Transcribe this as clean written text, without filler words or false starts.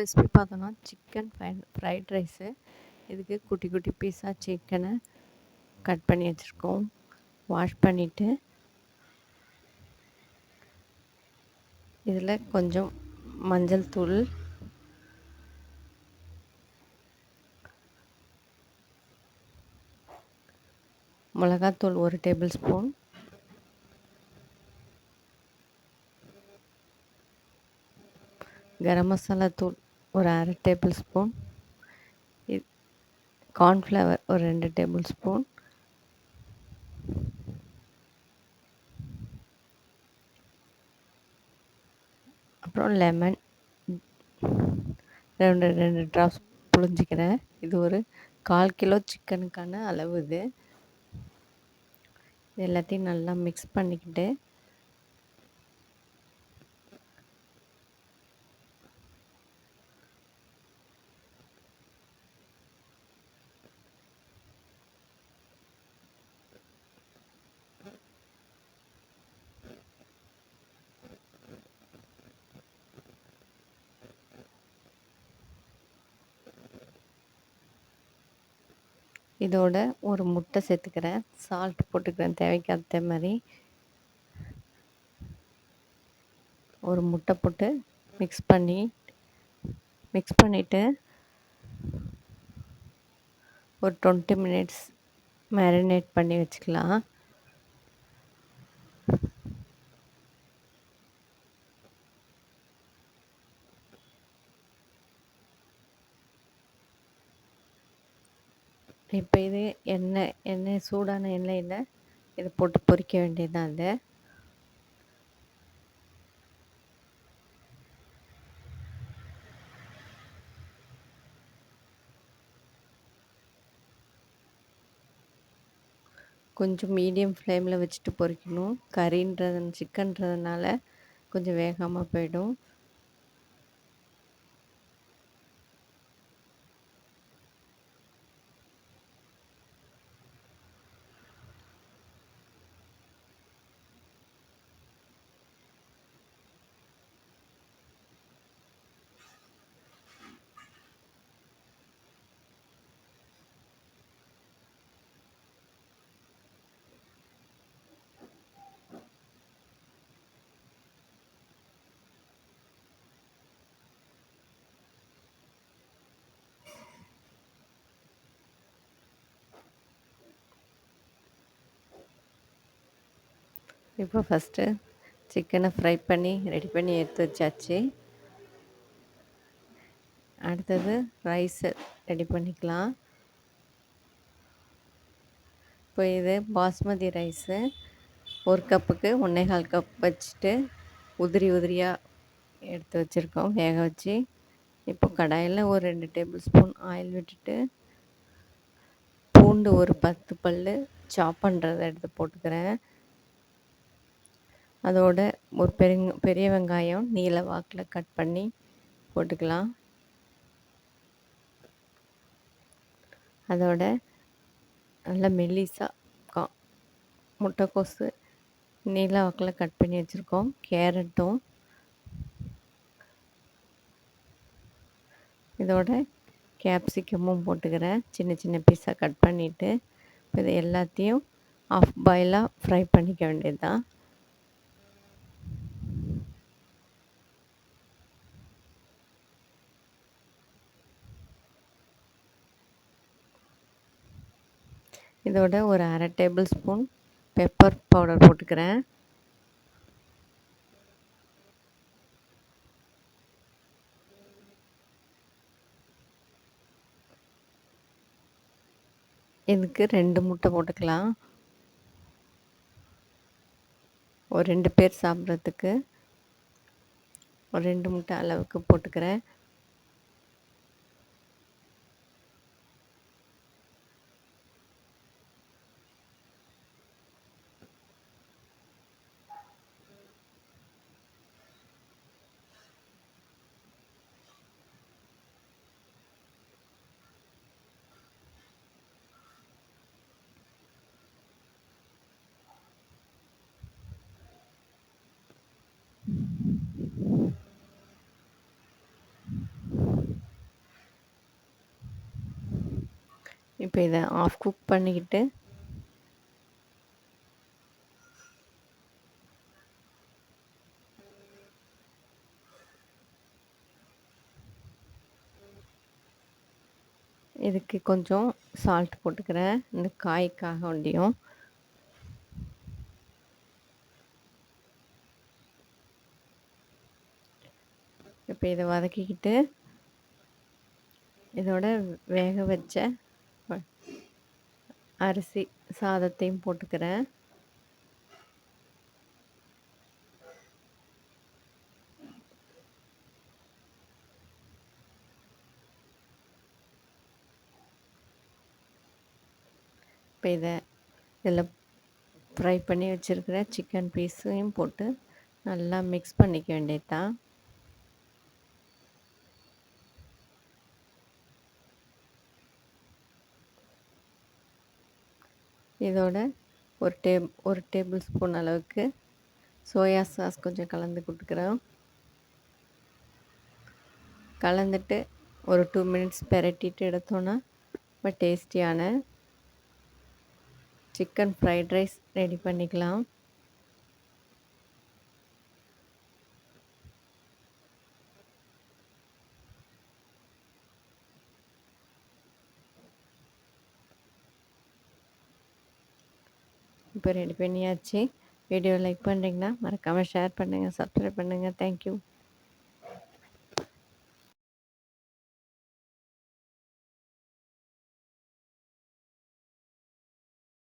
Recipe பார்த்தோன்னா chicken fried rice. இதுக்கு குட்டி குட்டி பீஸாக சிக்கனை கட் பண்ணி வச்சுருக்கோம். வாஷ் பண்ணிவிட்டு இதில் கொஞ்சம் மஞ்சள் தூள், மிளகாத்தூள் 1 டேபிள் ஸ்பூன், கரம் மசாலா தூள் ஒரு 1/2 டேபிள் ஸ்பூன், கார்ன்ஃப்ளவர் ஒரு 2 டேபிள் ஸ்பூன், அப்புறம் லெமன் 2 ட்ராப்ஸ் புழிஞ்சிக்கிறேன். இது ஒரு 1/4 கிலோ சிக்கனுக்கான அளவு இது. எல்லாத்தையும் நல்லா மிக்ஸ் பண்ணிக்கிட்டு இதோட ஒரு முட்டை சேர்த்துக்கிறேன். சால்ட் போட்டுக்கிறேன் தேவைக்கேற்ற மாதிரி. ஒரு முட்டை போட்டு மிக்ஸ் பண்ணிவிட்டு ஒரு 20 மினிட்ஸ் மேரினேட் பண்ணி வச்சுக்கலாம். இப்போ இது எண்ணெய் சூடான எண்ணெயில் இதை போட்டு பொரிக்க வேண்டியதுதான். அதை கொஞ்சம் மீடியம் ஃப்ளேமில் வச்சுட்டு பொரிக்கணும். சிக்கன்றதுனால கொஞ்சம் வேகாமல் போயிடும். இப்போ ஃபஸ்ட்டு சிக்கனை ஃப்ரை பண்ணி ரெடி பண்ணி எடுத்து வச்சாச்சு. அடுத்தது ரைஸை ரெடி பண்ணிக்கலாம். இப்போ இது பாஸ்மதி ரைஸு 1 கப்புக்கு 1 1/4 கப் வச்சுட்டு உதிரியாக எடுத்து வச்சுருக்கோம் வேக வச்சு. இப்போ கடாயில் ஒரு 2 டேபிள் ஸ்பூன் ஆயில் விட்டுட்டு பூண்டு ஒரு 10 பல் சாப் பண்ணுறதை எடுத்து போட்டுக்கிறேன். அதோட ஒரு பெரிய வெங்காயம் நீல வாக்கில் கட் பண்ணி போட்டுக்கலாம். அதோட நல்லா மெல்லிசாக முட்டைக்கோசு நீல வாக்கில் கட் பண்ணி வச்சுருக்கோம். கேரட்டும் இதோட கேப்சிகமும் போட்டுக்கிறேன். சின்ன சின்ன பீஸாக கட் பண்ணிவிட்டு இது எல்லாத்தையும் ஆஃப் பாயிலாக ஃப்ரை பண்ணிக்க வேண்டியது தான். இதோட ஒரு 1/2 டேபிள் ஸ்பூன் பெப்பர் பவுடர் போட்டுக்கிறேன். இதுக்கு 2 முட்டை போட்டுக்கலாம். ஒரு 2 பேர் சாப்பிட்றதுக்கு ஒரு 2 முட்டை அளவுக்கு போட்டுக்கிறேன். இப்போ இதை ஆஃப் குக் பண்ணிக்கிட்டு இதுக்கு கொஞ்சம் சால்ட் போட்டுக்கிறேன் இந்த காய்க்காக ஒண்டியும். இப்போ இதை வதக்கிக்கிட்டு இதோட வேக வச்ச அரிசி சாதத்தையும் போட்டுக்கிறேன். இப்போ இதில் ஃப்ரை பண்ணி வச்சுருக்கிற சிக்கன் பீஸையும் போட்டு நல்லா மிக்ஸ் பண்ணிக்க வேண்டியது தான். இதோட ஒரு டேபிள் ஸ்பூன் அளவுக்கு சோயா சாஸ் கொஞ்சம் கலந்து கொடுக்குறோம். கலந்துட்டு ஒரு 2 மினிட்ஸ் பெரட்டிட்டு எடுத்தோன்னா ரொம்ப டேஸ்டியான சிக்கன் ஃப்ரைட் ரைஸ் ரெடி பண்ணிக்கலாம். இப்போ ரெடி பண்ணியாச்சு. வீடியோ லைக் பண்ணுறீங்கன்னா மறக்காமல் ஷேர் பண்ணுங்கள், சப்ஸ்கிரைப் பண்ணுங்கள். தேங்க்யூ.